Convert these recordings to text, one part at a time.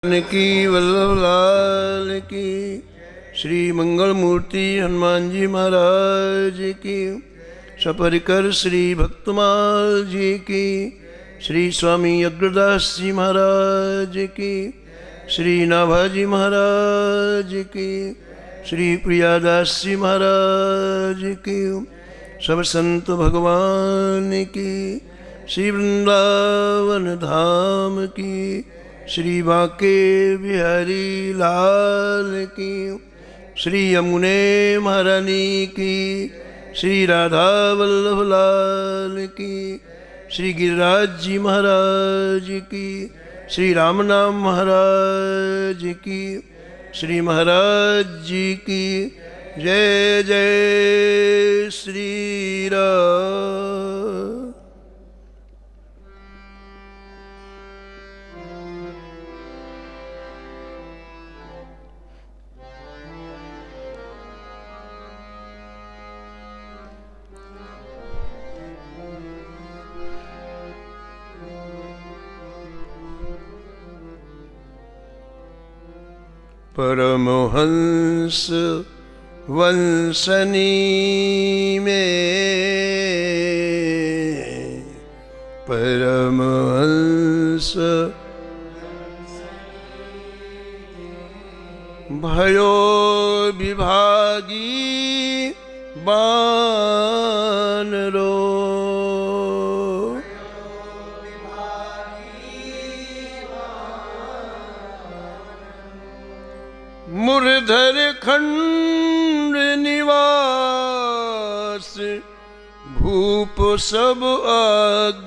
की वल्लभ लाल की। श्री मंगल मूर्ति हनुमान जी महाराज की। सपरिकर श्री भक्तमाल जी की। श्री स्वामी अग्रदास जी महाराज की। श्री नाभाजी महाराज की। श्री प्रियादास जी महाराज की। सब संत भगवान की। श्री वृंदावन धाम की। श्री बांके बिहारी लाल की। श्री यमुने महारानी की। श्री राधा वल्लभ लाल की। श्री गिरिराज जी महाराज की। श्री रामनाम महाराज की। श्री महाराज जी की जय जय श्री राम। परमहंस वंसनी में परमहंस भयो विभागी बानरो। मुरधर खंड निवास भूप सब आज्ञाकारी।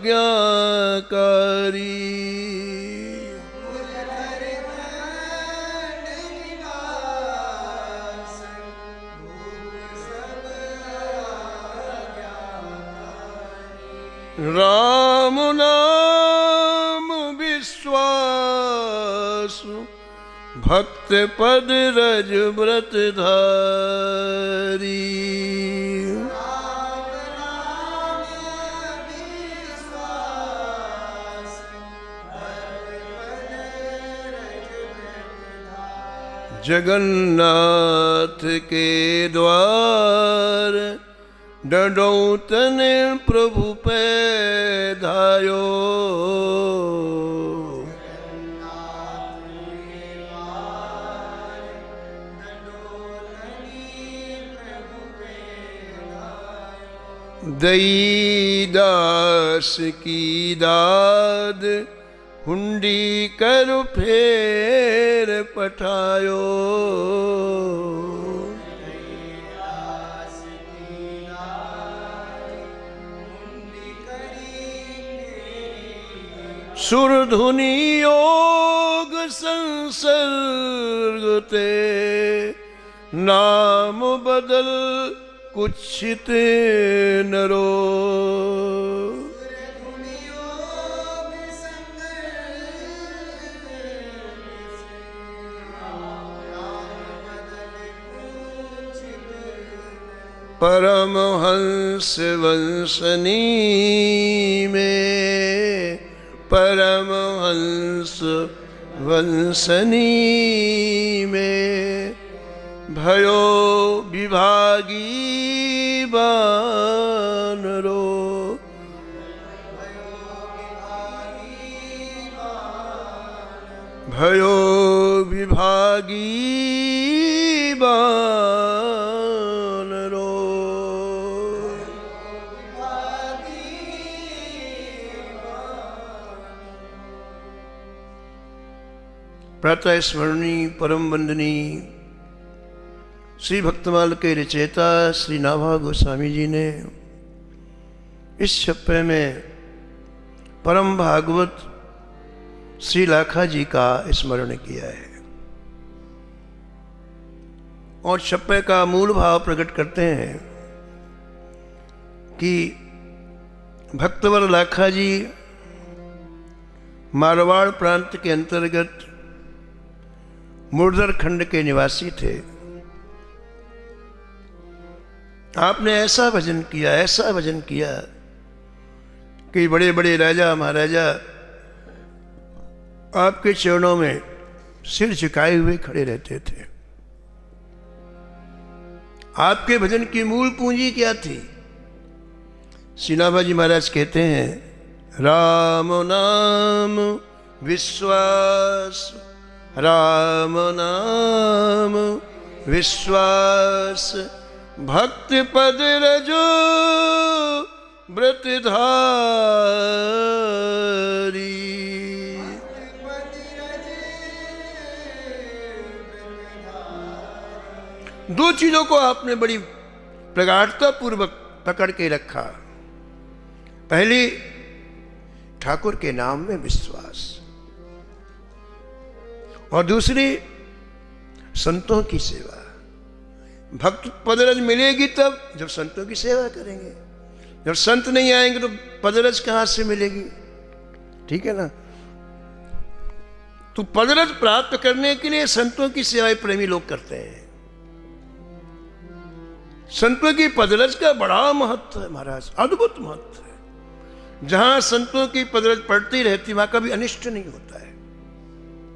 राम नाम विश्वास भक्त पद रज व्रत धारी। जगन्नाथ के द्वार डडौतन प्रभु पे धायो। दई दास की दाद हुंडी कर फेर पठायो। सुरधुनि योग संसर्ग ते नाम बदल कुछित नरो। परमहंस वंसनी में परमहंस वंसनी में भयो विभागी बानरो। भयो विभागी बानरो। प्रातः स्मरणी परम वंदनी श्री भक्तमाल के रचयिता श्री नाभा गोस्वामी जी ने इस छप्पे में परम भागवत श्री लाखा जी का स्मरण किया है और छप्पे का मूल भाव प्रकट करते हैं कि भक्तवर लाखा जी मारवाड़ प्रांत के अंतर्गत मुरधर खंड के निवासी थे। आपने ऐसा भजन किया कि बड़े बड़े राजा महाराजा आपके चरणों में सिर झुकाए हुए खड़े रहते थे। आपके भजन की मूल पूंजी क्या थी? श्री नाभाजी महाराज कहते हैं, राम नाम विश्वास, राम नाम विश्वास, भक्ति पद रजो व्रतधारी। दो चीजों को आपने बड़ी प्रगाढ़ता पूर्वक पकड़ के रखा। पहली, ठाकुर के नाम में विश्वास, और दूसरी, संतों की सेवा। भक्त पदरज मिलेगी तब जब संतों की सेवा करेंगे। जब संत नहीं आएंगे तो पदरज कहां से मिलेगी? ठीक है ना? तो पदरज प्राप्त करने के लिए संतों की सेवाएं प्रेमी लोग करते हैं। संतों की पदरज का बड़ा महत्व है महाराज, अद्भुत महत्व है। जहां संतों की पदरज पड़ती रहती वहां कभी अनिष्ट नहीं होता है।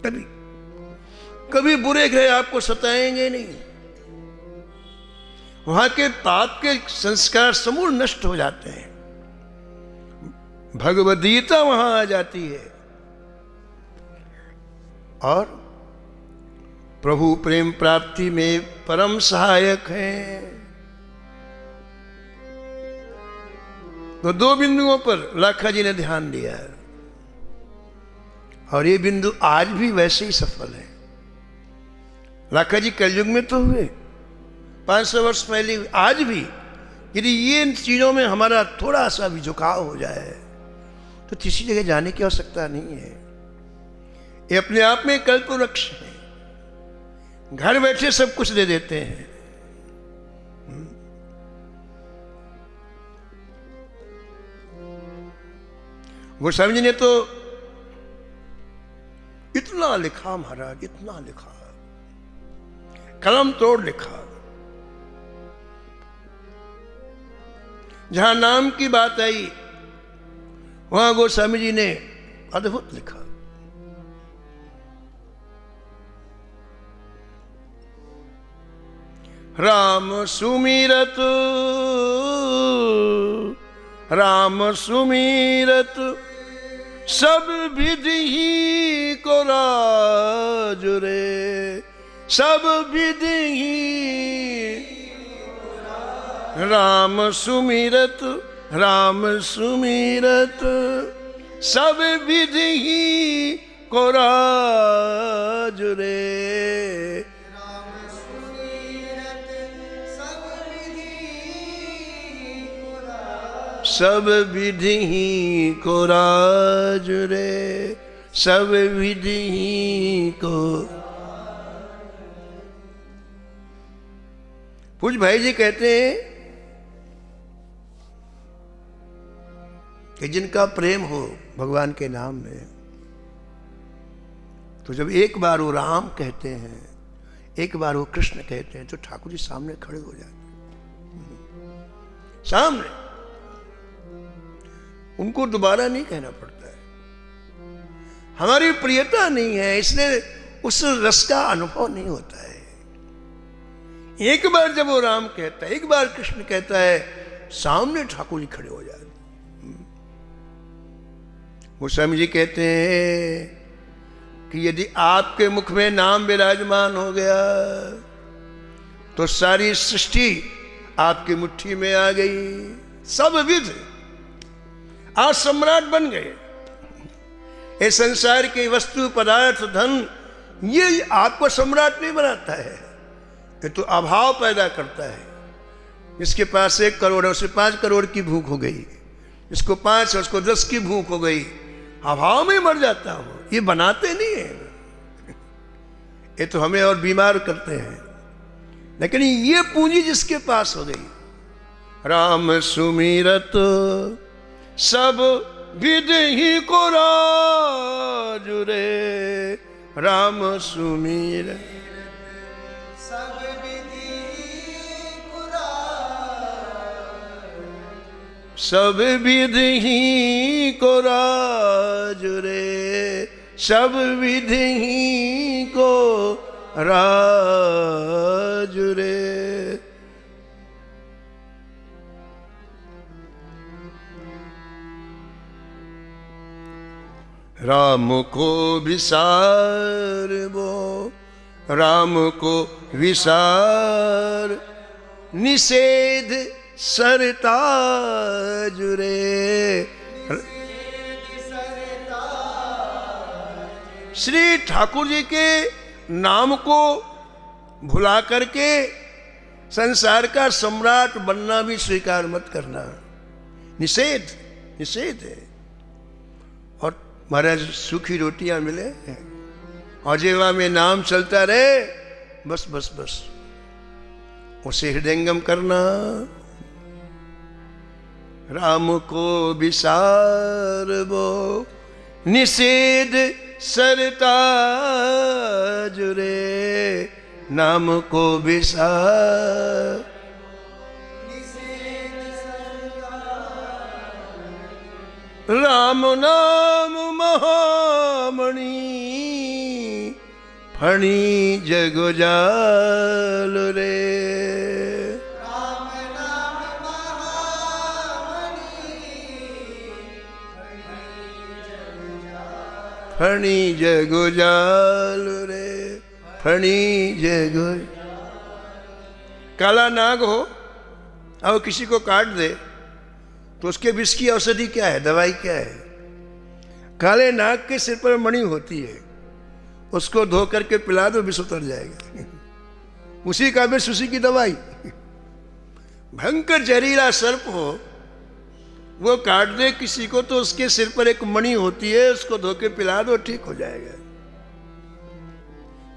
कभी कभी बुरे ग्रह आपको सताएंगे नहीं। वहां के पाप के संस्कार समूल नष्ट हो जाते हैं। भगवदगीता वहां आ जाती है और प्रभु प्रेम प्राप्ति में परम सहायक हैं। तो दो बिंदुओं पर लाखा जी ने ध्यान दिया है और ये बिंदु आज भी वैसे ही सफल है। लाखा जी कलयुग में तो हुए, 500 वर्ष पहले, आज भी यदि ये इन चीजों में हमारा थोड़ा सा भी झुकाव हो जाए तो किसी जगह जाने की आवश्यकता नहीं है। ये अपने आप में कल्पवृक्ष है, घर बैठे सब कुछ दे देते हैं। गोस्वामी जी ने तो इतना लिखा महाराज, इतना लिखा, कलम तोड़ लिखा। जहां नाम की बात आई वहां गोस्वामी जी ने अद्भुत लिखा। राम सुमिरत, राम सुमिरत, सब विधि ही को राज रे, सब विधि ही। राम सुमिरत, राम सुमिरत, सब विधि ही को राज रे। सब विधि ही को राज रे, सब विधि ही को। पूज भाई जी कहते हैं कि जिनका प्रेम हो भगवान के नाम में, तो जब एक बार वो राम कहते हैं, एक बार वो कृष्ण कहते हैं, तो ठाकुर जी सामने खड़े हो जाते हैं। सामने उनको दोबारा नहीं कहना पड़ता है। हमारी प्रियता नहीं है इसलिए उस रस का अनुभव नहीं होता है। एक बार जब वो राम कहता है, एक बार कृष्ण कहता है, सामने ठाकुर जी खड़े हो जाते। गोस्वामी जी कहते हैं कि यदि आपके मुख में नाम विराजमान हो गया तो सारी सृष्टि आपकी मुट्ठी में आ गई। सब विध आज सम्राट बन गए। ये संसार की वस्तु पदार्थ धन ये आपको सम्राट नहीं बनाता है, ये तो अभाव पैदा करता है। जिसके पास 1 करोड़ है उसे 5 करोड़ की भूख हो गई, जिसको 5 है उसको 10 की भूख हो गई। अभाव में मर जाता हो, ये बनाते नहीं है, ये तो हमें और बीमार करते हैं। लेकिन ये पूंजी जिसके पास हो गई, राम सुमिरत सब विधि ही को राज रे, राम सुमिर सब विधि को राज, सब विधि ही को राज रे, सब विधि ही को राज रे। राम को विसार वो, राम को विसार, निषेध सरताज रे। श्री ठाकुर जी के नाम को भुला करके संसार का सम्राट बनना भी स्वीकार मत करना, निषेध, निषेध है। और महाराज सूखी रोटियां मिले और जेवा में नाम चलता रहे, बस बस बस उसे हृदयंगम करना। राम को विसार वो, निषेध सरताज रे। नाम को विसार, राम नाम महामणि, फणी जग जाल रे। फणी जग जाल रे, फणी जग। काला नाग हो और किसी को काट दे तो उसके विष की औषधि क्या है, दवाई क्या है? काले नाग के सिर पर मणि होती है, उसको धो करके पिला दो, विष उतर जाएगा। उसी का विष, उसी की दवाई। भयंकर जहरीला सर्प हो, वो काट दे किसी को तो उसके सिर पर एक मणि होती है, उसको धो के पिला दो, ठीक हो जाएगा।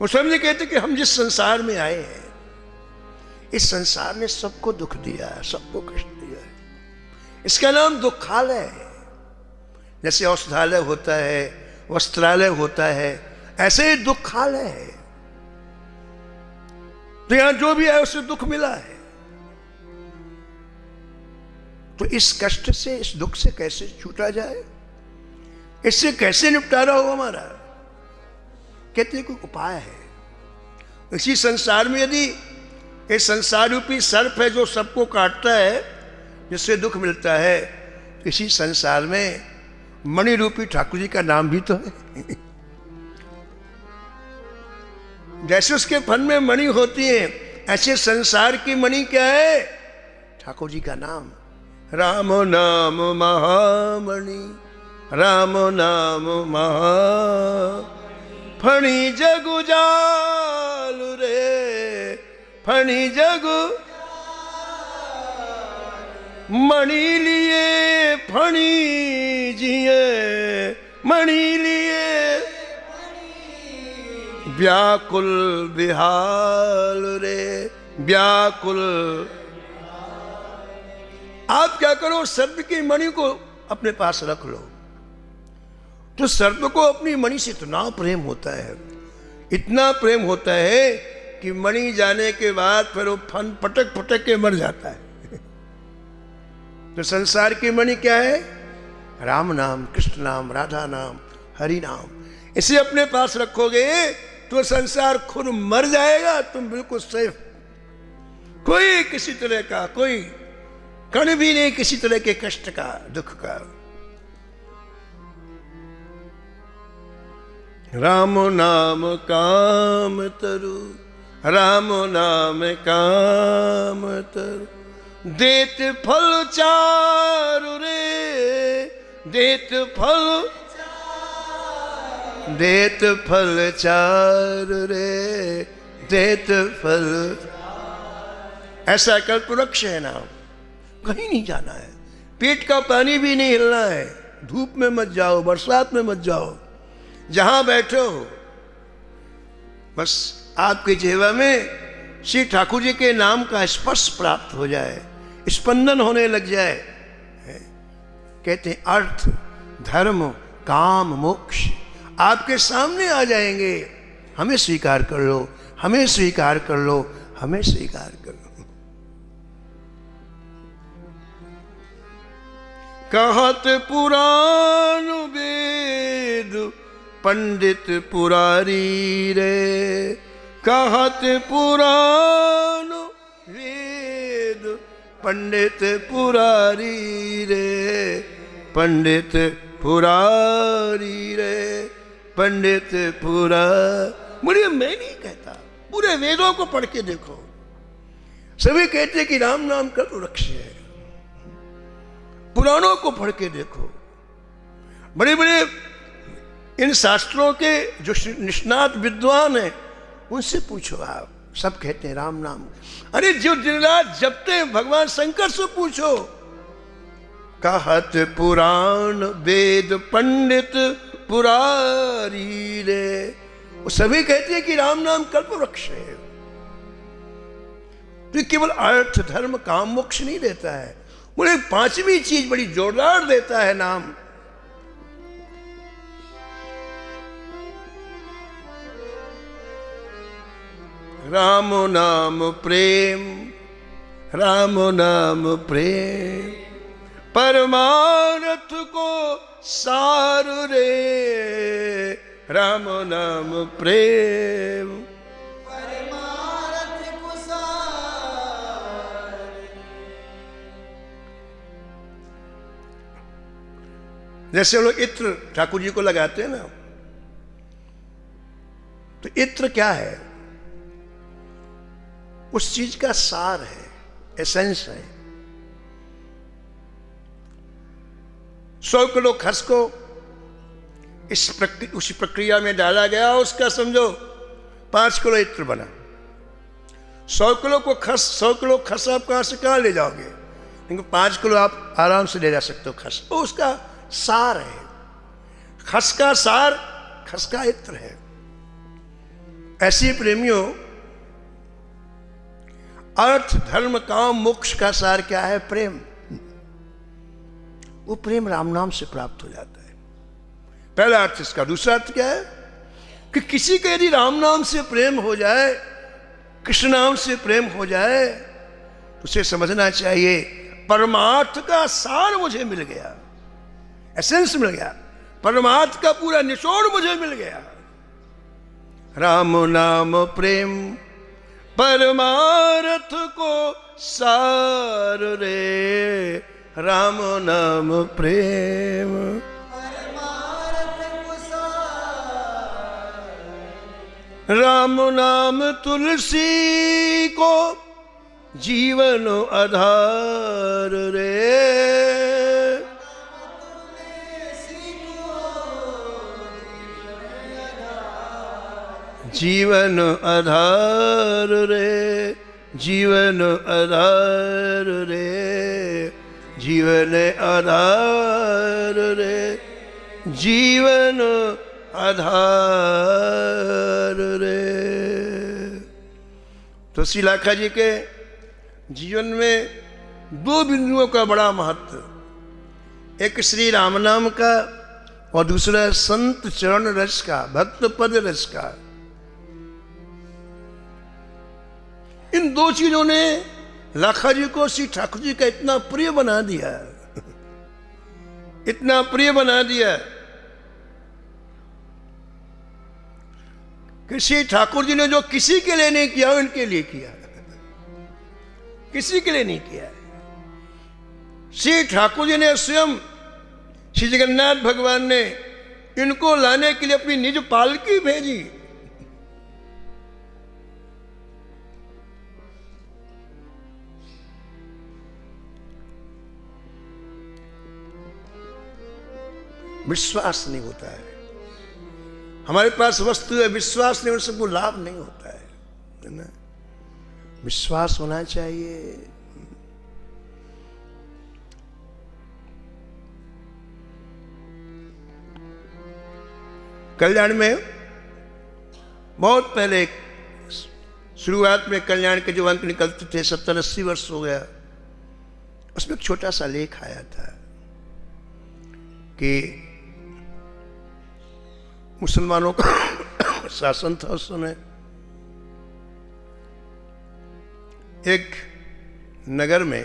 वो समझे कहते कि हम जिस संसार में आए हैं, इस संसार ने सबको दुख दिया है, सबको कष्ट दिया है। इसका नाम दुखालय है। जैसे औषधालय होता है, वस्त्रालय होता है, ऐसे ही दुखालय है। तो यहां जो भी है उसे दुख मिला है। तो इस कष्ट से, इस दुख से कैसे छूटा जाए, इससे कैसे निपटारा हो हमारा? कहते कोई उपाय है। इसी संसार में यदि ये संसार रूपी सर्प है जो सबको काटता है, जिससे दुख मिलता है, इसी संसार में मणि रूपी ठाकुर जी का नाम भी तो है। जैसे उसके फन में मणि होती है, ऐसे संसार की मणि क्या है? ठाकुर जी का नाम। राम नाम महामणि, राम नाम महा, फणी जगु जालु रे, फणी जगु। मणि लिए फणी जिए, मणि लिए व्याकुल बिहाल रे, व्याकुल। आप क्या करो, सर्प की मणि को अपने पास रख लो। तो सर्प को अपनी मणि से इतना प्रेम होता है, इतना प्रेम होता है कि मणि जाने के बाद फिर वो फन पटक पटक के मर जाता है। तो संसार की मणि क्या है? राम नाम, कृष्ण नाम, राधा नाम, हरि नाम। इसे अपने पास रखोगे तो संसार खुद मर जाएगा, तुम बिल्कुल सेफ। कोई किसी तरह का, कोई कण भी नहीं किसी तरह के कष्ट का, दुख का। राम नाम काम तरु, राम नाम काम तरु, देत फल चारु रे, देत फल, देत फल चारु रे, देत फल। ऐसा कल्प वृक्ष है नाम, कहीं नहीं जाना है, पेट का पानी भी नहीं हिलना है, धूप में मत जाओ, बरसात में मत जाओ, जहां बैठे हो बस आपके जेवा में श्री ठाकुर जी के नाम का स्पर्श प्राप्त हो जाए, स्पंदन होने लग जाए। कहते हैं अर्थ, धर्म, काम, मोक्ष आपके सामने आ जाएंगे। हमें स्वीकार कर लो, हमें स्वीकार कर लो, हमें स्वीकार कर लो। कहत पुराण वेद पंडित पुरारी रे, कहत पुराण वेद पंडित पुरारी रे, पंडित पुरारी रे, पंडित पुरा। बोलिए मैं नहीं कहता, पूरे वेदों को पढ़ के देखो, सभी कहते हैं कि राम नाम कल्प वृक्ष है। पुराणों को पढ़ के देखो, बड़े बड़े इन शास्त्रों के जो निष्णात विद्वान हैं उनसे पूछो आप, सब कहते हैं राम नाम। अरे जो दिन रात जपते हैं भगवान शंकर से पूछो, कहत पुराण वेद पंडित पुरारी रे, वो सभी कहते हैं कि राम नाम कल्प वृक्ष है। तो केवल अर्थ धर्म काम मोक्ष नहीं देता है, बोले पांचवी चीज बड़ी जोरदार देता है नाम। राम नाम प्रेम, राम नाम प्रेम, परमार्थ को सार रे, राम नाम प्रेम, परमार्थ को सार। जैसे हम लोग इत्र ठाकुर जी को लगाते हैं ना, तो इत्र क्या है? उस चीज का सार है, एसेंस है। 100 किलो खस को उसी प्रक्रिया में डाला गया, उसका समझो 5 किलो इत्र बना। 100 किलो खस आप कहां से कहां ले जाओगे? लेकिन 5 किलो आप आराम से ले जा सकते हो खस, तो उसका सार है। खस का सार खस का इत्र है। ऐसे प्रेमियों, अर्थ धर्म काम मोक्ष का सार क्या है? प्रेम। वो प्रेम राम नाम से प्राप्त हो जाता है, पहला अर्थ इसका। दूसरा अर्थ क्या है कि किसी का यदि राम नाम से प्रेम हो जाए, कृष्ण नाम से प्रेम हो जाए, तो उसे समझना चाहिए परमार्थ का सार मुझे मिल गया, एसेंस मिल गया, परमार्थ का पूरा निचोड़ मुझे मिल गया। राम नाम प्रेम परमार्थ को सार रे, राम नाम प्रेम परमार्थ को सार। राम नाम तुलसी को जीवन आधार रे, जीवन आधार रे, जीवन आधार रे, जीवन आधार रे, जीवन आधार रे। तो श्री लाखा जी के जीवन में 2 बिंदुओं का बड़ा महत्व, एक श्री राम नाम का और दूसरा संत चरण रस का, भक्त पद रस का। इन 2 चीजों ने लाखा जी को श्री ठाकुर जी का इतना प्रिय बना दिया, इतना प्रिय बना दिया कि श्री ठाकुर जी ने जो किसी के लिए नहीं किया, उनके लिए किया, किसी के लिए नहीं किया। श्री ठाकुर जी ने स्वयं, श्री जगन्नाथ भगवान ने इनको लाने के लिए अपनी निज पालकी भेजी। विश्वास नहीं होता है, हमारे पास वस्तु है, विश्वास नहीं, सबको लाभ नहीं होता है ना। विश्वास होना चाहिए। कल्याण में बहुत पहले, शुरुआत में कल्याण के जो अंक निकलते थे, 70-80 वर्ष हो गया, उसमें एक छोटा सा लेख आया था कि मुसलमानों का शासन था उस समय। एक नगर में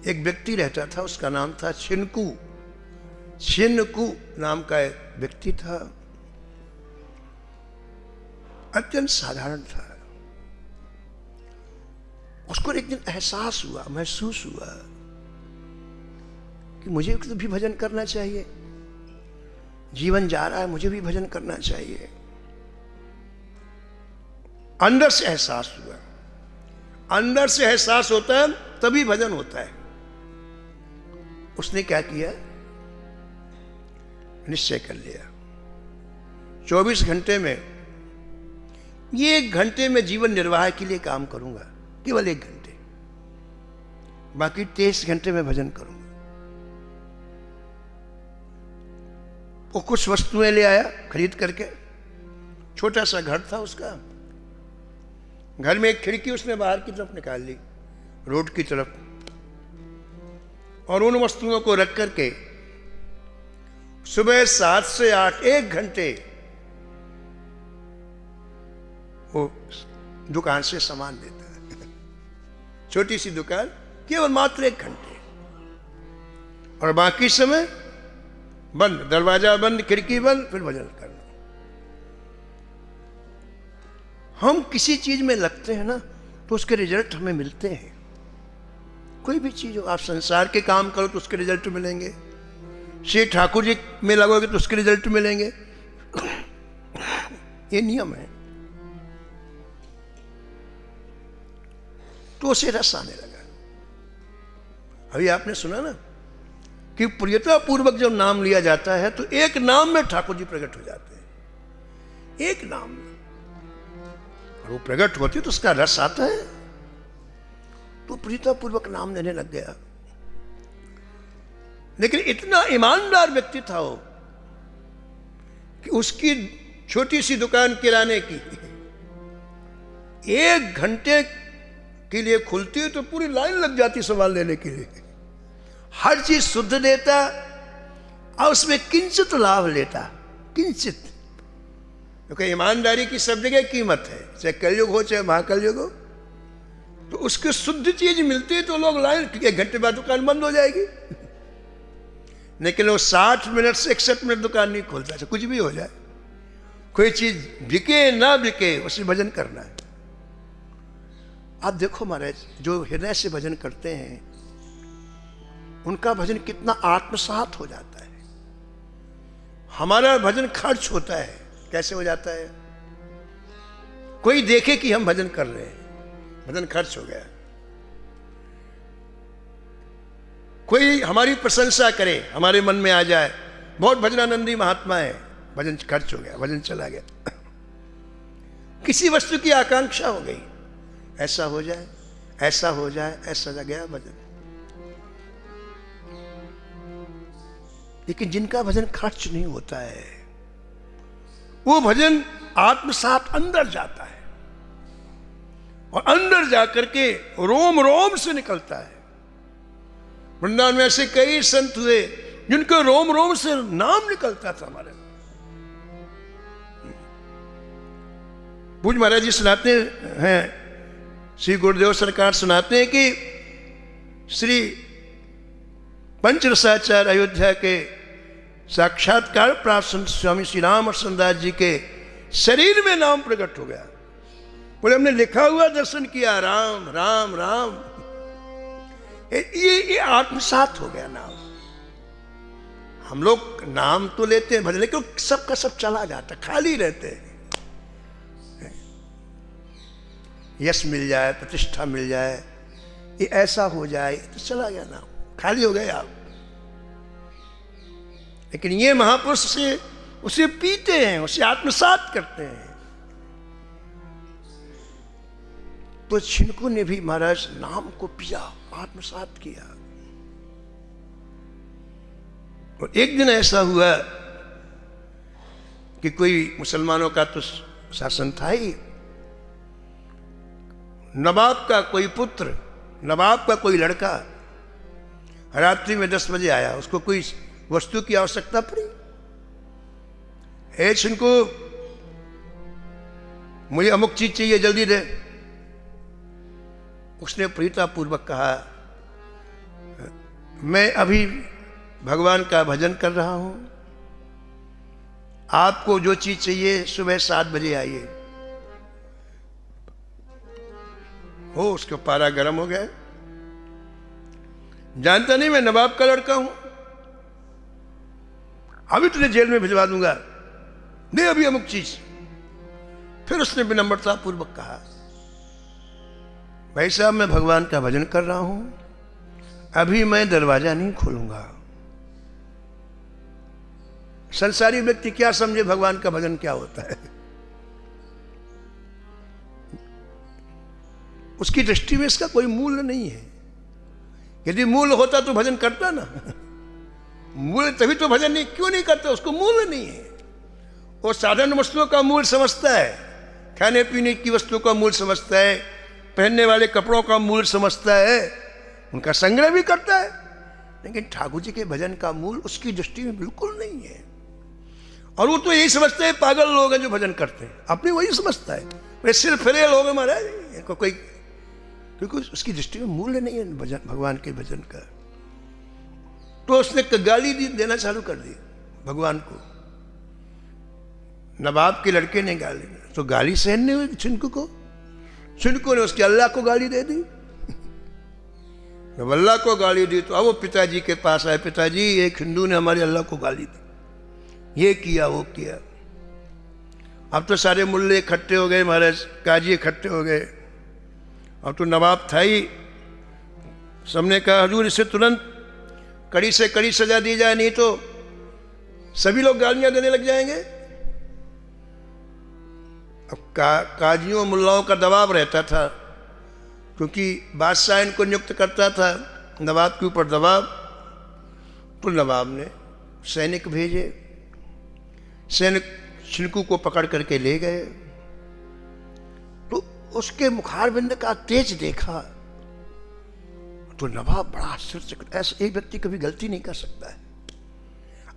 एक व्यक्ति रहता था, उसका नाम था छिनकू। छिनकू नाम का एक व्यक्ति था। अत्यंत साधारण था। उसको एक दिन एहसास हुआ, महसूस हुआ कि मुझे भी भजन करना चाहिए, जीवन जा रहा है, मुझे भी भजन करना चाहिए। अंदर से एहसास हुआ। अंदर से एहसास होता है तभी भजन होता है। उसने क्या किया, निश्चय कर लिया 24 घंटे में, ये 1 घंटे में जीवन निर्वाह के लिए काम करूंगा, केवल 1 घंटे, बाकी 23 घंटे में भजन करूंगा। वो कुछ वस्तुएं ले आया खरीद करके। छोटा सा घर था उसका। घर में एक खिड़की उसने बाहर की तरफ निकाल ली, रोड की तरफ, और उन वस्तुओं को रख करके सुबह 7 से 8 1 घंटे वो दुकान से सामान देता है। छोटी सी दुकान, केवल मात्र 1 घंटे, और बाकी समय बंद, दरवाजा बंद, खिड़की बंद, फिर भजन करना। हम किसी चीज में लगते हैं ना तो उसके रिजल्ट हमें मिलते हैं। कोई भी चीज हो, आप संसार के काम करो तो उसके रिजल्ट मिलेंगे, श्री ठाकुर जी में लगोगे तो उसके रिजल्ट मिलेंगे। ये नियम है। तो उसे रस आने लगा। अभी आपने सुना ना कि प्रियता पूर्वक जब नाम लिया जाता है तो एक नाम में ठाकुर जी प्रकट हो जाते हैं, एक नाम में, और वो प्रकट होती तो उसका रस आता है। तो प्रियता पूर्वक नाम लेने लग गया। लेकिन इतना ईमानदार व्यक्ति था वो कि उसकी छोटी सी दुकान किराने की 1 घंटे के लिए खुलती तो पूरी लाइन लग जाती सामान लेने के लिए। हर चीज शुद्ध देता और उसमें किंचित लाभ लेता, किंचित, क्योंकि ईमानदारी की सब जगह कीमत है, चाहे कलयुग हो चाहे महाकलयुग हो। तो उसकी शुद्ध चीज मिलती तो लोग लाइन, 1 घंटे बाद दुकान बंद हो जाएगी। लेकिन वो 60 मिनट से 61 मिनट दुकान नहीं खोलता, कुछ भी हो जाए, कोई चीज बिके ना बिके, उसे भजन करना है। आप देखो महाराज, जो हृदय से भजन करते हैं उनका भजन कितना आत्मसात हो जाता है। हमारा भजन खर्च होता है। कैसे हो जाता है? कोई देखे कि हम भजन कर रहे हैं, भजन खर्च हो गया। कोई हमारी प्रशंसा करे, हमारे मन में आ जाए, बहुत भजनानंदी महात्मा है, भजन खर्च हो गया, भजन चला गया। किसी वस्तु की आकांक्षा हो गई, ऐसा हो जाए, ऐसा हो जाए, ऐसा जा गया भजन। लेकिन जिनका भजन खर्च नहीं होता है, वो भजन आत्मसात अंदर जाता है और अंदर जाकर के रोम रोम से निकलता है। वृंदावन में ऐसे कई संत हुए जिनके रोम रोम से नाम निकलता था। हमारे पूज्य महाराज जी सुनाते हैं, श्री गुरुदेव सरकार सुनाते हैं कि श्री पंचरसाचार्य अयोध्या के साक्षात्कार प्राप्त स्वामी श्री राम दास जी के शरीर में नाम प्रकट हो गया। बोले हमने लिखा हुआ दर्शन किया, राम राम राम। ये आत्मसात हो गया नाम। हम लोग नाम तो लेते हैं भजन, लेकिन सबका सब चला जाता, खाली रहते हैं। यश मिल जाए, प्रतिष्ठा मिल जाए, ये ऐसा हो जाए तो चला गया नाम, खाली हो गए आप। लेकिन ये महापुरुष उसे पीते हैं, उसे आत्मसात करते हैं। तो छिनको ने भी महाराज नाम को पिया, आत्मसात किया। और एक दिन ऐसा हुआ कि कोई मुसलमानों का तो शासन था ही, नवाब का कोई पुत्र, नवाब का कोई लड़का रात्रि में 10 बजे आया। उसको कोई वस्तु की आवश्यकता पड़ी। हे छिनको, मुझे अमुक चीज चाहिए, जल्दी दे। उसने प्रीतापूर्वक कहा, मैं अभी भगवान का भजन कर रहा हूं, आपको जो चीज चाहिए सुबह 7 बजे आइए। हो उसके पारा गर्म हो गया, जानता नहीं मैं नवाब का लड़का हूं, अभी तुझे जेल में भिजवा दूंगा, दे अभी अमुक चीज। फिर उसने विनम्रता पूर्वक कहा, भाई साहब मैं भगवान का भजन कर रहा हूं, अभी मैं दरवाजा नहीं खोलूंगा। संसारी व्यक्ति क्या समझे भगवान का भजन क्या होता है, उसकी दृष्टि में इसका कोई मूल्य नहीं है। यदि मूल्य होता तो भजन करता ना, मूल्य तभी तो भजन नहीं, क्यों नहीं करता, उसको मूल्य नहीं है। वो साधारण वस्तुओं का मूल्य समझता है, खाने पीने की वस्तुओं का मूल्य समझता है, पहनने वाले कपड़ों का मूल्य समझता है, उनका संग्रह भी करता है, लेकिन ठाकुर जी के भजन का मूल्य उसकी दृष्टि में बिल्कुल नहीं है। और वो तो यही समझते हैं पागल लोग हैं जो भजन करते हैं, अपने वही समझता है वे सिर फिरे लोग हैं महाराज, इनको कोई, क्योंकि उसकी दृष्टि में मूल्य नहीं है भजन, भगवान के भजन का। तो उसने गाली देना चालू कर दी भगवान को। नवाब के लड़के ने गाली, तो गाली सहन नहीं हुई छिनको को, छिनको ने उसके अल्लाह को गाली दे दी। जब अल्लाह को गाली दी तो अब वो पिताजी के पास आए, पिताजी एक हिंदू ने हमारे अल्लाह को गाली दी, ये किया वो किया। अब तो सारे मुल्ले इकट्ठे हो गए महाराज, काजी इकट्ठे हो गए। अब तो नवाब था ही, सबने कहा हजूर इसे तुरंत कड़ी से कड़ी सजा दी जाए, नहीं तो सभी लोग गालियां देने लग जाएंगे। अब काजियों मुल्लाओं का दबाव रहता था, क्योंकि बादशाह इनको नियुक्त करता था, नवाब के ऊपर दबाव। तो नवाब ने सैनिक भेजे, सैनिक छिनको को पकड़ करके ले गए। तो उसके मुखारबिंद का तेज देखा तो नवाब बड़ा आश्चर्यचकित, ऐसा एक व्यक्ति कभी गलती नहीं कर सकता है,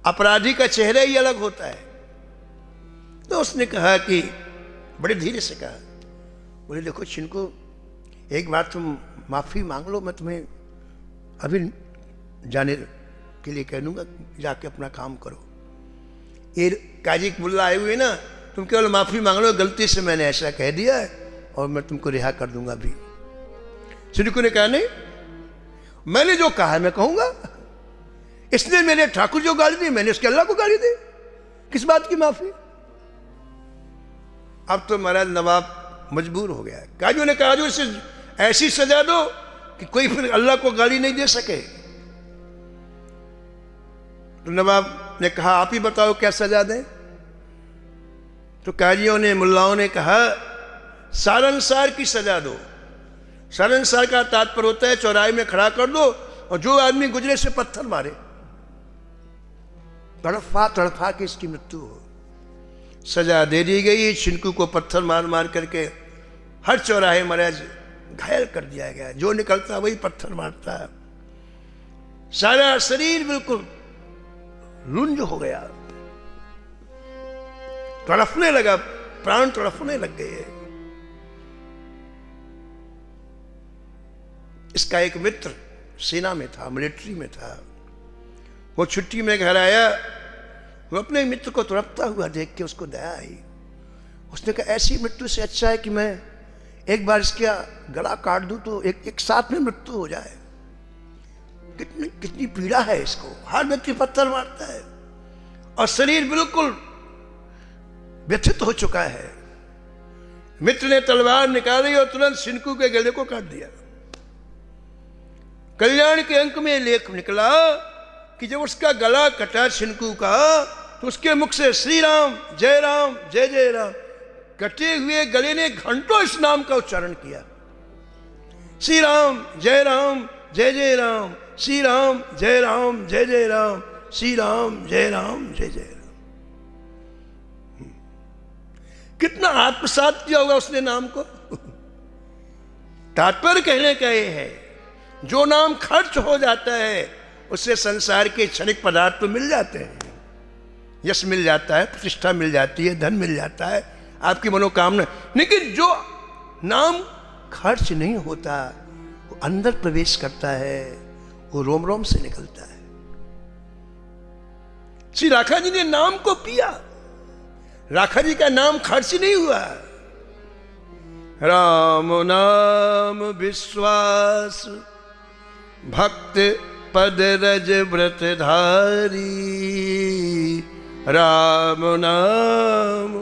अपराधी का चेहरा ही अलग होता है। तो उसने कहा कि बड़े धीरे से कहा, बोले देखो छिनको, एक बार तुम माफी मांग लो, मैं तुम्हें अभी जाने के लिए कह दूंगा, जाके अपना काम करो। ये काजी मुल्ला आए हुए ना, तुम केवल माफी मांग लो, गलती से मैंने ऐसा कह दिया है और मैं तुमको रिहा कर दूंगा अभी। छिनको ने कहा नहीं, मैंने जो कहा मैं कहूंगा, इसने मेरे ठाकुर जो गाली दी, मैंने उसके अल्लाह को गाली दी, किस बात की माफी। अब तो महाराज नवाब मजबूर हो गया। काजू ने कहा, इसे ऐसी सजा दो कि कोई फिर अल्लाह को गाली नहीं दे सके। तो नवाब ने कहा, आप ही बताओ क्या सजा दें। तो काजियों ने, मुल्लाओं ने कहा, सारंसार की सजा दो। सारंसार का तात्पर्य होता है चौराहे में खड़ा कर दो और जो आदमी गुजरे से पत्थर मारे, तड़फा तड़फा के इसकी मृत्यु हो। सजा दे दी गई, छिनको को पत्थर मार मार करके हर चौराहे महाराज घायल कर दिया गया। जो निकलता वही पत्थर मारता है, सारा शरीर बिल्कुल लुंज हो गया, तड़फने लगा, प्राण तड़फने लग गए। इसका एक मित्र सेना में था, मिलिट्री में था, वो छुट्टी में घर आया, वो अपने मित्र को तड़पता हुआ देख के उसको दया आई। उसने कहा, ऐसी मृत्यु से अच्छा है कि मैं एक बार इसका गला काट दूं तो एक साथ में मृत्यु हो जाए। कितनी पीड़ा है इसको, हर व्यक्ति पत्थर मारता है और शरीर बिल्कुल व्यथित हो चुका है। मित्र ने तलवार निकाली और तुरंत छिनको के गले को काट दिया। कल्याण के अंक में लेख निकला कि जब उसका गला कटा छिनको का, तो उसके मुख से श्री राम जय राम जय जय राम, कटे हुए गले ने घंटों इस नाम का उच्चारण किया। श्री राम जय राम जय जय राम, श्री राम जय राम जय जय राम, श्री राम जय राम जय जय राम। कितना आत्मसात किया होगा उसने नाम को। तात्पर्य कहने का ये है, जो नाम खर्च हो जाता है उससे संसार के क्षणिक पदार्थ तो मिल जाते हैं, यश मिल जाता है, प्रतिष्ठा मिल जाती है, धन मिल जाता है, आपकी मनोकामना, लेकिन जो नाम खर्च नहीं होता, वो अंदर प्रवेश करता है, वो रोम रोम से निकलता है। श्री राखा जी ने नाम को पिया, राखा जी का नाम खर्च नहीं हुआ, राम नाम विश्वास भक्त पद रज व्रत धारी। राम नाम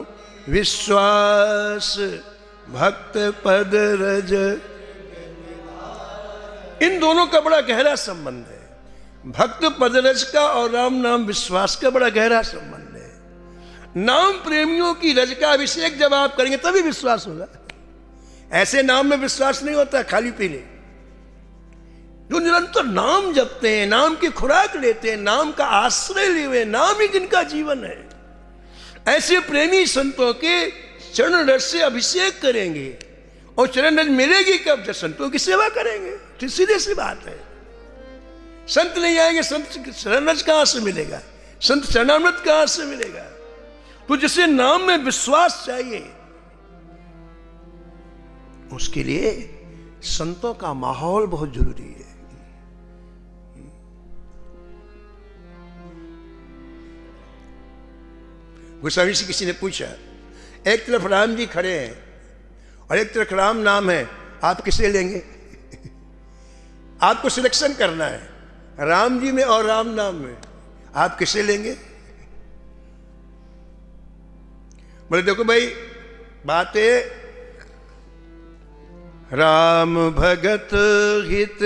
विश्वास भक्त पद रज, इन दोनों का बड़ा गहरा संबंध है। भक्त पदरज का और राम नाम विश्वास का बड़ा गहरा संबंध है। नाम प्रेमियों की रज का अभिषेक जब आप करेंगे तभी विश्वास होगा। ऐसे नाम में विश्वास नहीं होता खाली पीने। जो निरंतर नाम जपते हैं, नाम की खुराक लेते हैं, नाम का आश्रय लिए हुए, नाम ही जिनका जीवन है, ऐसे प्रेमी संतों के चरण रज से अभिषेक करेंगे। और चरण रज मिलेगी कब? जब संतों की सेवा करेंगे। सीधी सी बात है। संत नहीं आएंगे, संत चरण रज कहां से मिलेगा? संत चरणामृत कहां से मिलेगा? तो जिसे नाम में विश्वास चाहिए, उसके लिए संतों का माहौल बहुत जरूरी है। गोस्वामी से किसी ने पूछा, एक तरफ राम जी खड़े हैं और एक तरफ राम नाम है, आप किसे लेंगे? आपको सिलेक्शन करना है, राम जी में और राम नाम में, आप किसे लेंगे? बोले देखो भाई, बात है राम भगत हित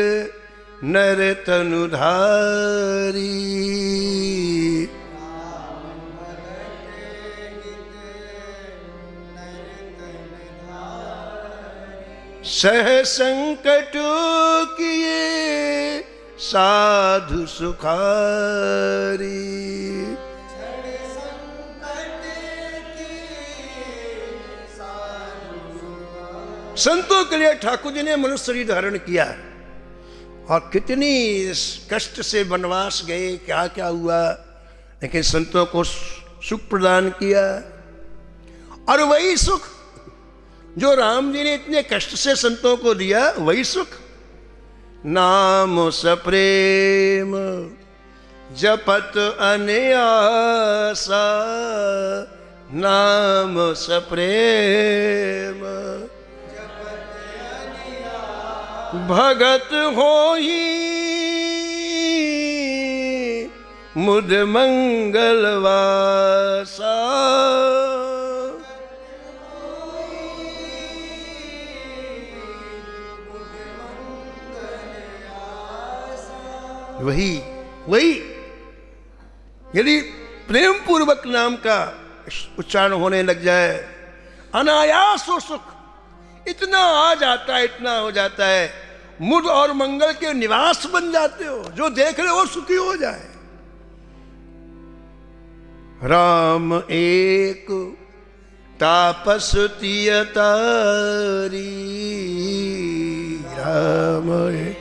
नर तनुधारी। सह संकट किए साधु सुखारी। संतों के लिए ठाकुर जी ने मनुष्य शरीर धारण किया और कितनी कष्ट से वनवास गए, क्या क्या हुआ, लेकिन संतों को सुख प्रदान किया। और वही सुख जो राम जी ने इतने कष्ट से संतों को दिया, वही सुख नाम सप्रेम जपत अनयासा। नाम सप्रेम भगत होई मुद मंगलवासा। वही यदि प्रेम पूर्वक नाम का उच्चारण होने लग जाए, अनायास हो सुख इतना आ जाता है, इतना हो जाता है, मुद और मंगल के निवास बन जाते हो। जो देख रहे हो सुखी हो जाए। राम एक तापस तियतारी। राम एक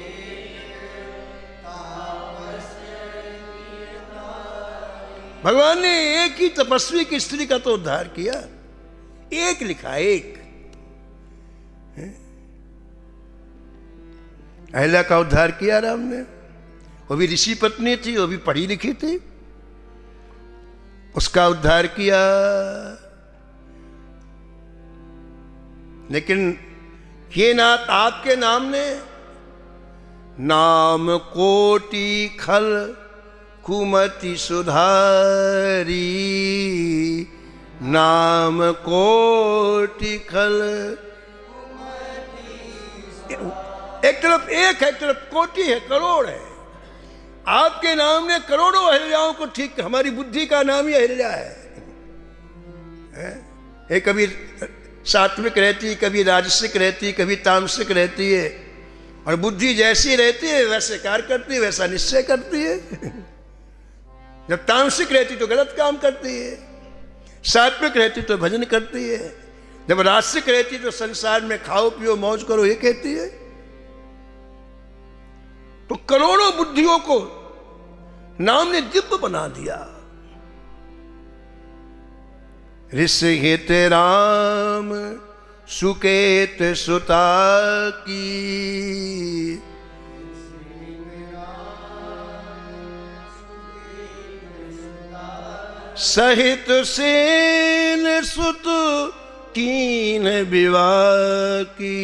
भगवान ने एक ही तपस्वी की स्त्री का तो उद्धार किया। एक लिखा, एक अहिल्या का उद्धार किया राम ने। वो भी ऋषि पत्नी थी, वो भी पढ़ी लिखी थी, उसका उद्धार किया। लेकिन ये नाथ आपके नाम ने नाम कोटि खल कुमति सुधारी। नाम कोटि खल, एक तरफ एक है, एक तरफ कोटि है, करोड़ है। आपके नाम ने करोड़ों अहिल्याओं को ठीक, हमारी बुद्धि का नाम ही अहिल्या है। ये कभी सात्विक रहती, कभी राजसिक रहती, कभी तामसिक रहती है। और बुद्धि जैसी रहती है वैसे कार्य करती है, वैसा निश्चय करती है। जब तामसिक रहती तो गलत काम करती है, सात्विक रहती तो भजन करती है, जब राजसिक रहती तो संसार में खाओ पियो मौज करो ये कहती है। तो करोड़ों बुद्धियों को नाम ने दिव्य बना दिया। ऋष हित राम सुकेत सुता की। सहित सेन सुत कीन विवाह की।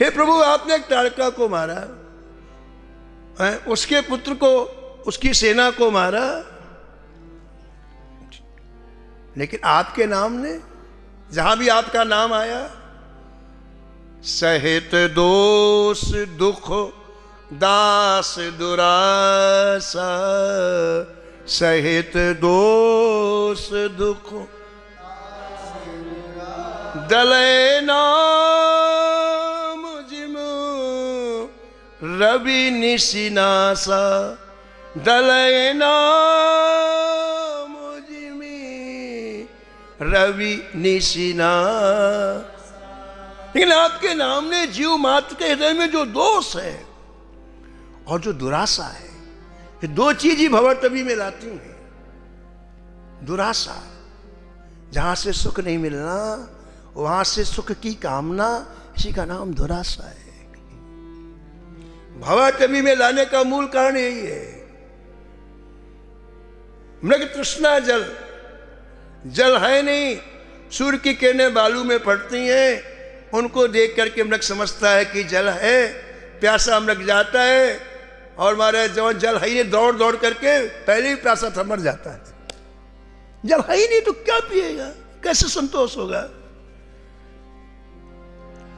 हे प्रभु, आपने एक ताड़का को मारा, उसके पुत्र को, उसकी सेना को मारा, लेकिन आपके नाम ने, जहां भी आपका नाम आया, सहित दोष दुख दास दुरासा, सहित दोष दुख दले नाम जिम रवि निशिनासा, दले नाम जिमी रवि निशिना। लेकिन आपके नाम ने जीव मात्र के हृदय में जो दोष है और जो दुराशा है, ये दो चीज ही भवतवी में लाती हैं। दुराशा, जहां से सुख नहीं मिलना, वहां से सुख की कामना, इसी का नाम दुराशा है। भवतवी में लाने का मूल कारण यही है। मृग तृष्णा जल, जल है नहीं, सूर्य की किरणें बालू में पड़ती हैं, उनको देख करके मृग समझता है कि जल है, प्यासा मृग जाता है, और हमारे जो जल है ही नहीं, दौड़ दौड़ करके पहले ही प्यासा था, मर जाता है। जल है ही नहीं तो क्या पिएगा, कैसे संतोष होगा?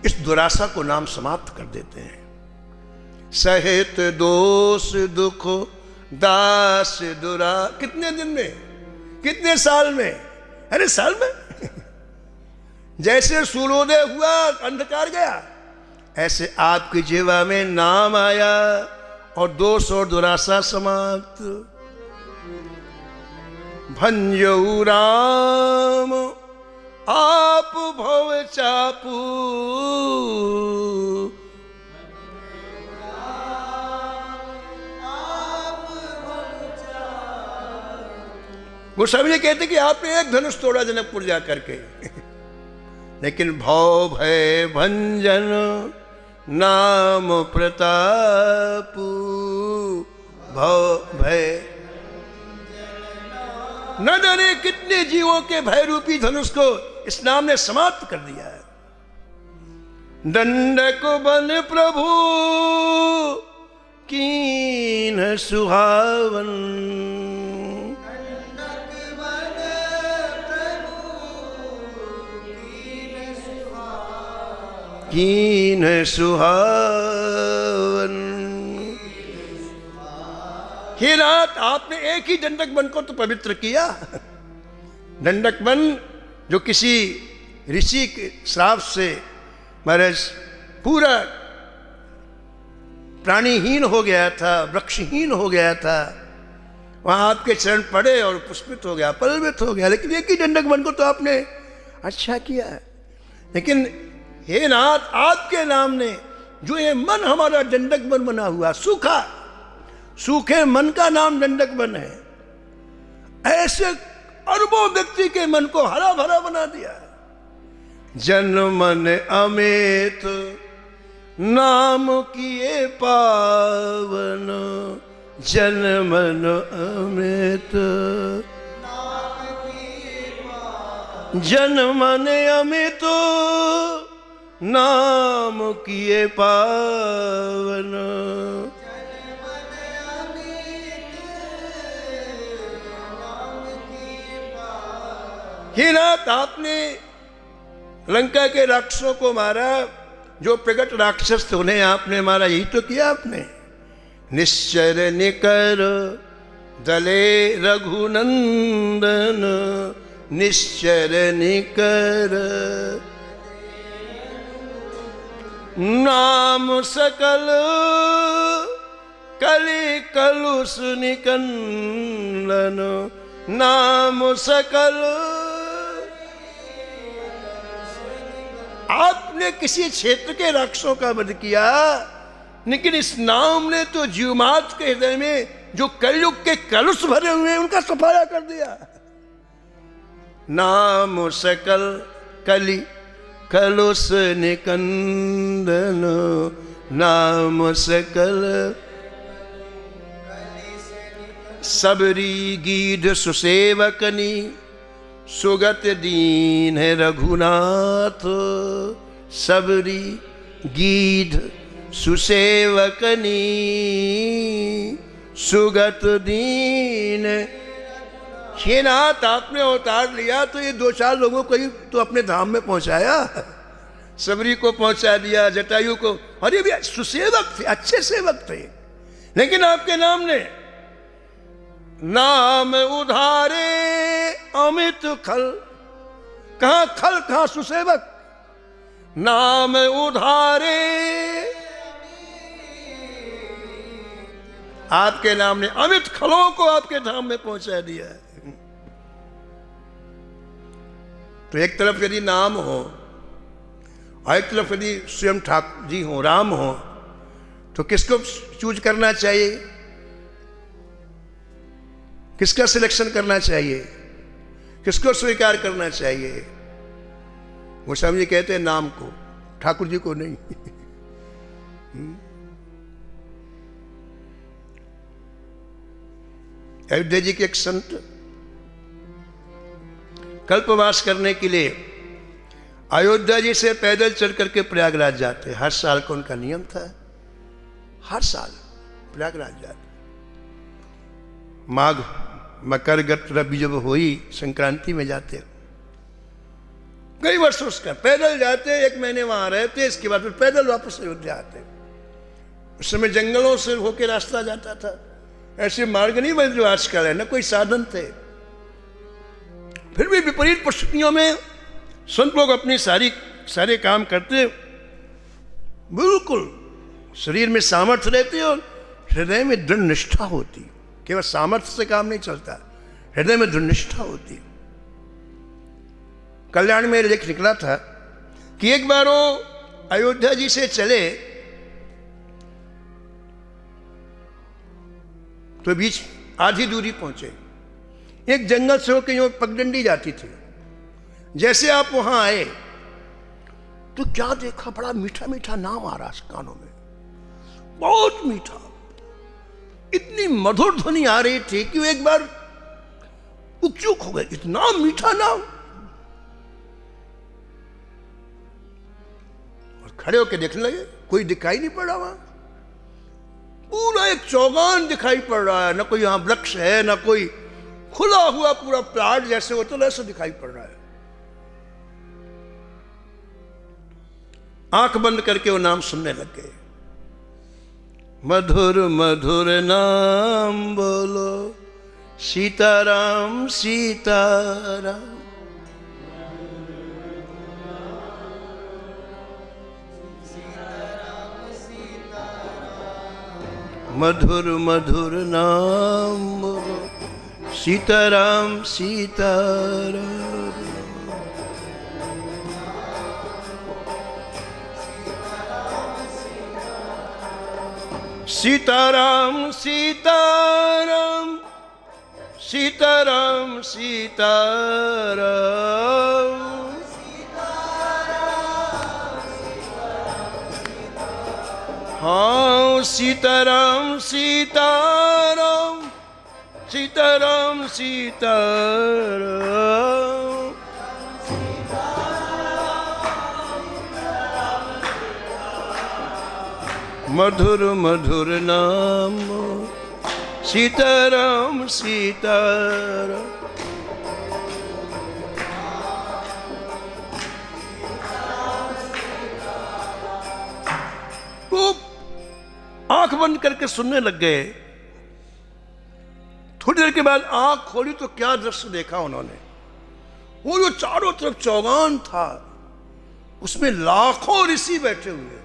इस दुराशा को नाम समाप्त कर देते हैं। सहित दोष दुख दास दुरा, कितने दिन में, कितने साल में? अरे साल में। जैसे सूर्योदय हुआ अंधकार गया, ऐसे आपकी जीवा में नाम आया और दोष और दुराशा समाप्त। भंजऊ राम आप भव चापू, गोस्वामी जी कहते कि आपने एक धनुष तोड़ा जनकपुर जा करके, लेकिन भव भय भंजन नाम प्रतापू, भव भय न जाने कितने जीवों के भय रूपी धनुष को इस नाम ने समाप्त कर दिया है। दंडक बन प्रभु कीन सुहावन, कीन सुहावन। हे नाथ, आपने एक ही दंडक वन को तो पवित्र किया। दंडक वन जो किसी ऋषि के श्राप से महाराज पूरा प्राणीहीन हो गया था, वृक्षहीन हो गया था, वहां आपके चरण पड़े और पुष्पित हो गया, पल्वित हो गया। लेकिन एक ही दंडक वन को तो आपने अच्छा किया। लेकिन हे नाथ, आपके नाम ने जो ये मन हमारा दंडक वन बना हुआ, सूखा सूखे मन का नाम दंडक वन है, ऐसे अरबों व्यक्ति के मन को हरा भरा बना दिया। जन मन अमित नाम किए पावन, जन मन अमित जन मन अमित नाम किए पावन। हे नाथ, आपने लंका के राक्षसों को मारा, जो प्रकट राक्षस थे उन्हें आपने मारा, यही तो किया आपने। निश्चर निकर दले रघुनंदन, निश्चर निकर नाम सकल कलि कलुष निकंदन, नाम सकल। आपने किसी क्षेत्र के राक्षसों का वध किया, लेकिन इस नाम ने तो जीवमात्र के हृदय में जो कलयुग के कलुष भरे हुए हैं उनका सफाया कर दिया। नाम सकल कलि कलुष निकंदन, नाम सकल सबरी गीध सुसेवकनी, सुगत दीन है रघुनाथ। सबरी गीध सुसेवकनी, सुगत दीन। हे नाथ, आपने अवतार लिया तो ये 2-4 लोगों को ही तो अपने धाम में पहुंचाया। सबरी को पहुंचा दिया, जटायु को, अरे भी सुसेवक थे, अच्छे सेवक थे, लेकिन आपके नाम ने नाम उधारे अमित खल। कहां खल, कहां सुसेवक। नाम उधारे, आपके नाम ने अमित खलों को आपके धाम में पहुंचा दिया है। तो एक तरफ यदि नाम हो और एक तरफ यदि स्वयं ठाकुर जी हो, राम हो, तो किसको चूज करना चाहिए, किसका सिलेक्शन करना चाहिए, किसको स्वीकार करना चाहिए? गोस्वामी जी कहते हैं नाम को, ठाकुर जी को नहीं। अयोध्या जी के एक संत कल्पवास करने के लिए अयोध्या जी से पैदल चल करके प्रयागराज जाते। हर साल का उनका नियम था, हर साल प्रयागराज जाते। माघ मकर गत रवि जब हुई, संक्रांति में जाते। कई वर्षों उसका पैदल जाते, 1 महीने वहां रहते, इसके बाद फिर पैदल वापस अयोध्या आते। उस समय जंगलों से होके रास्ता जाता था, ऐसे मार्ग नहीं बने जो आजकल है, न कोई साधन थे। फिर भी विपरीत परिस्थितियों में संत लोग अपनी सारे काम करते, बिल्कुल शरीर में सामर्थ्य रहती और हृदय में दृढ़ निष्ठा होती। केवल सामर्थ्य से काम नहीं चलता, हृदय में दृढ़ निष्ठा होती। कल्याण में लेख निकला था कि एक बार वो अयोध्या जी से चले तो बीच आधी दूरी पहुंचे, एक जंगल से होकर यूं पगडंडी जाती थी। जैसे आप वहां आए तो क्या देखा, बड़ा मीठा मीठा नाम आ रहा कानों में, बहुत मीठा, इतनी मधुर ध्वनि आ रही थी कि वो एक बार उकचुक हो गए, इतना मीठा नाम। और खड़े होकर देखने लगे, कोई दिखाई नहीं पड़ रहा वहां, पूरा एक चौगान दिखाई पड़ रहा है, ना कोई यहां वृक्ष है, ना कोई खुला हुआ पूरा प्लाट जैसे होता है ऐसा दिखाई पड़ रहा है। आंख बंद करके वो नाम सुनने लग गए। मधुर मधुर नाम बोलो, सीताराम सीताराम। मधुर मधुर नाम बोलो, सीताराम सीताराम। सीताराम सीताराम सीताराम सीताराम। हाँ सीताराम सीताराम सीताराम सीताराम। मधुर मधुर नाम सीताराम सीताराम। वो आंख बंद करके सुनने लग गए। थोड़ी देर के बाद आंख खोली तो क्या दृश्य देखा उन्होंने। वो जो चारों तरफ चौगान था उसमें लाखों ऋषि बैठे हुए,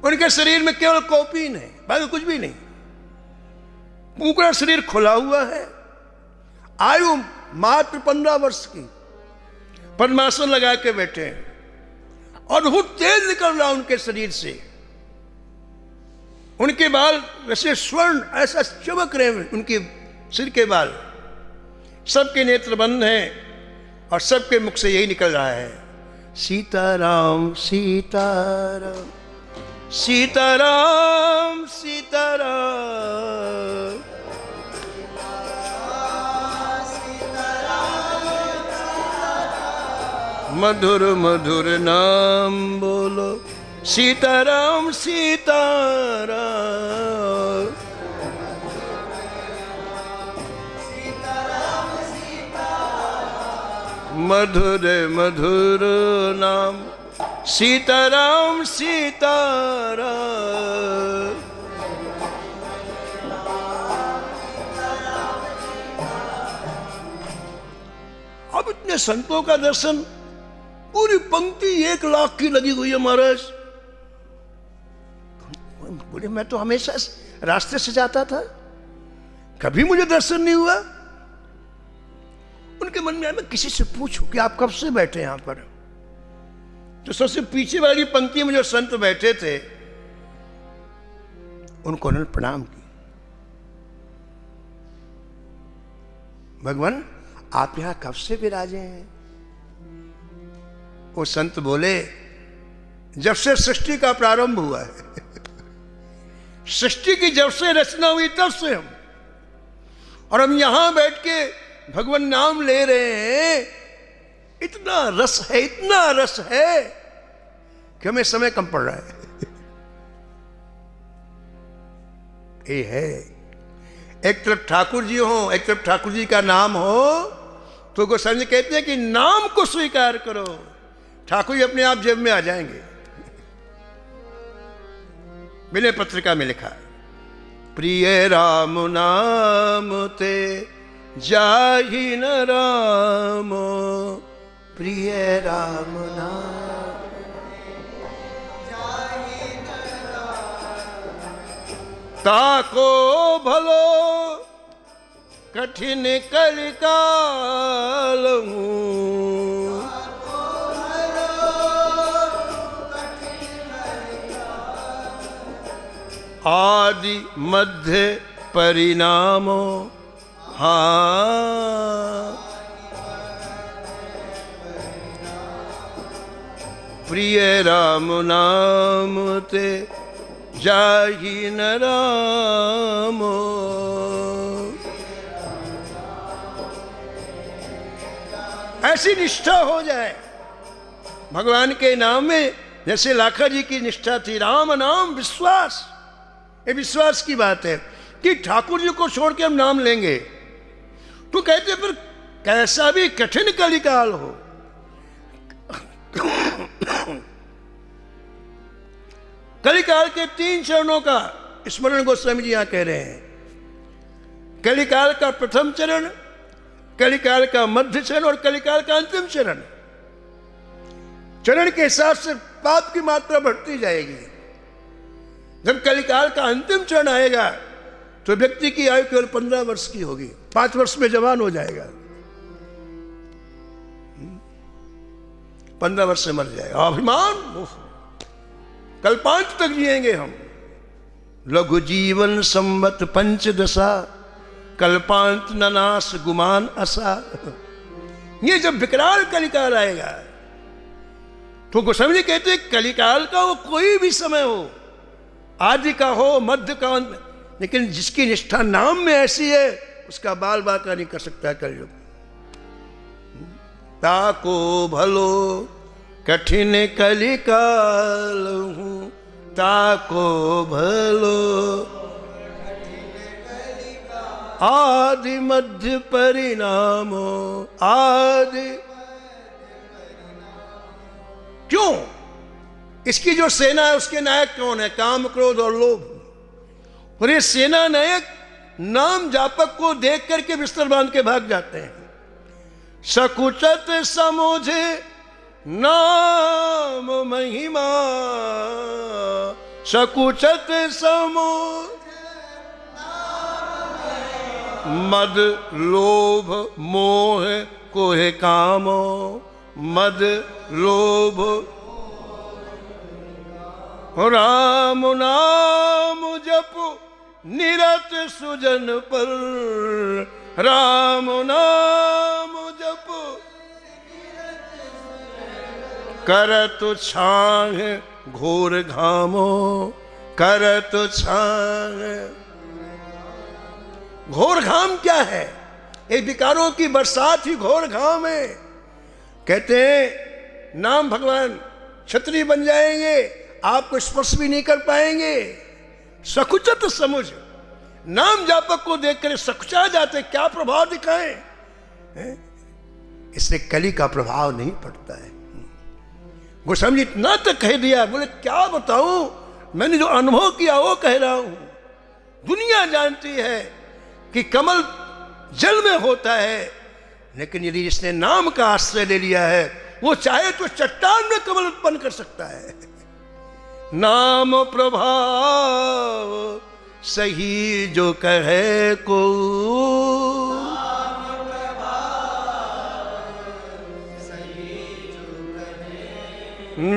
उनके शरीर में केवल कौपीन है, बाकी कुछ भी नहीं। पूरा शरीर खुला हुआ है, आयु मात्र 15 वर्ष की, पद्मासन लगा के बैठे हैं, अद्भुत तेज निकल रहा उनके शरीर से। उनके बाल वैसे स्वर्ण ऐसा चमक रहे हैं, उनके सिर के बाल। सबके नेत्र बंद हैं और सबके मुख से यही निकल रहा है, सीताराम सीताराम सीताराम सीताराम। मधुर मधुर नाम बोलो, सीताराम सीताराम। मधुर मधुर नाम, सीताराम सीताराम। अब इतने संतों का दर्शन, पूरी पंक्ति 1 लाख की लगी हुई है महाराज। बोले मैं तो हमेशा रास्ते से जाता था, कभी मुझे दर्शन नहीं हुआ। उनके मन में आया मैं किसी से पूछूं कि आप कब से बैठे यहां पर। तो सबसे पीछे वाली पंक्ति में जो संत बैठे थे उनको उन्होंने प्रणाम की। भगवान आप यहां कब से विराजे हैं? वो संत बोले जब से सृष्टि का प्रारंभ हुआ है। सृष्टि की जब से रचना हुई तब से हम, और हम यहां बैठ के भगवान नाम ले रहे हैं। इतना रस है, इतना रस है कि हमें समय कम पड़ रहा है। ये है, एक तरफ ठाकुर जी हो, एक तरफ ठाकुर जी का नाम हो, तो गोस्वामी जी कहते हैं कि नाम को स्वीकार करो, ठाकुर जी अपने आप जेब में आ जाएंगे। विनय पत्रिका में लिखा है, प्रिय राम नाम ते जाहि न राम, प्रिय राम नाम ताको भलो कठिन कलिकाल हूँ, आदि मध्य परिणामो। हाँ प्रिय राम नाम ते जाहि न राम। ऐसी निष्ठा हो जाए भगवान के नाम में, जैसे लाखा जी की निष्ठा थी। राम नाम विश्वास, ये विश्वास की बात है कि ठाकुर जी को छोड़ के हम नाम लेंगे तो कहते फिर कैसा भी कठिन कलिकाल हो, कलिकाल के 3 चरणों का स्मरण गोस्वामी जी यहां कह रहे हैं। कलिकाल का प्रथम चरण, कलिकाल का मध्य चरण और कलिकाल का अंतिम चरण। चरण के हिसाब से पाप की मात्रा बढ़ती जाएगी। जब कलिकाल का अंतिम चरण आएगा तो व्यक्ति की आयु केवल 15 वर्ष की होगी, 5 वर्ष में जवान हो जाएगा, 15 वर्ष से मर जाएगा। अभिमान, कल्पांत तक जिएंगे हम। लघु जीवन संवत 5 कल्पांत ननास गुमान असा। ये जब विकराल कलिकाल आएगा तो गोस्वामी जी कहते हैं कलिकाल का वो कोई भी समय हो, आदि का हो, मध्य का, लेकिन जिसकी निष्ठा नाम में ऐसी है उसका बाल बाका नहीं कर सकता कलयुग। ताको भलो कठिन कलिकाल हूँ, ताको भलो आदि मध्य परिणामो। आदि क्यों? इसकी जो सेना है उसके नायक कौन है? काम, क्रोध और लोभ। और ये सेना नायक नाम जापक को देख करके बिस्तर बांध के भाग जाते हैं। सकुचत समझे नाम महिमा, सकुचत समझ मद लोभ मोह कोहे कामो। मद लोभ राम नाम जप निरत सुजन पर, राम नाम जप करत छांग घोर घामो। करत छांग, घोर घाम क्या है? ये विकारों की बरसात ही घोर घाम है। कहते हैं नाम भगवान क्षत्रिय बन जाएंगे, आपको स्पर्श भी नहीं कर पाएंगे। सकुचत समुझ, नाम जापक को देखकर सकुचा जाते, क्या प्रभाव दिखाएं, इससे कली का प्रभाव नहीं पड़ता है। गोस्वामी जी इतना तक कह दिया, बोले क्या बताऊं, मैंने जो अनुभव किया वो कह रहा हूं। दुनिया जानती है कि कमल जल में होता है, लेकिन यदि जिसने नाम का आश्रय ले लिया है वो चाहे तो चट्टान में कमल उत्पन्न कर सकता है। नाम प्रभाव सही जो कहे को,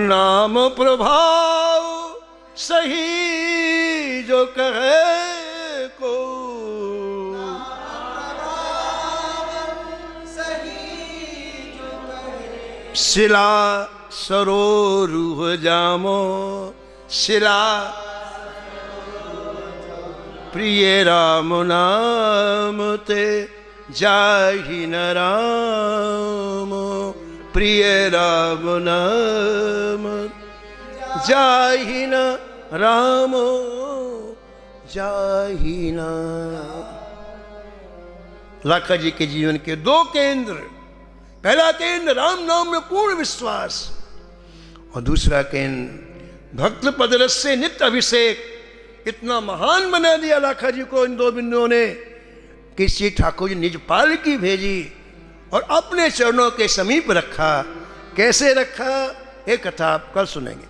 नाम प्रभाव सही जो कहे को, शिला सरोरुह जामो, शिला प्रिय राम नाम ते जाहि न राम, प्रिय राम नाम जाहि न राम, जाहि न। लाखा जी के जीवन के दो केंद्र, पहला केंद्र राम नाम में पूर्ण विश्वास, और दूसरा केंद्र भक्त पदरस से नित्य अभिषेक। इतना महान बना दिया लाखा जी को इन दो बिंदुओं ने कि श्री ठाकुर जी निज पालकी भेजी और अपने चरणों के समीप रखा। कैसे रखा, एक कथा आप कल सुनेंगे।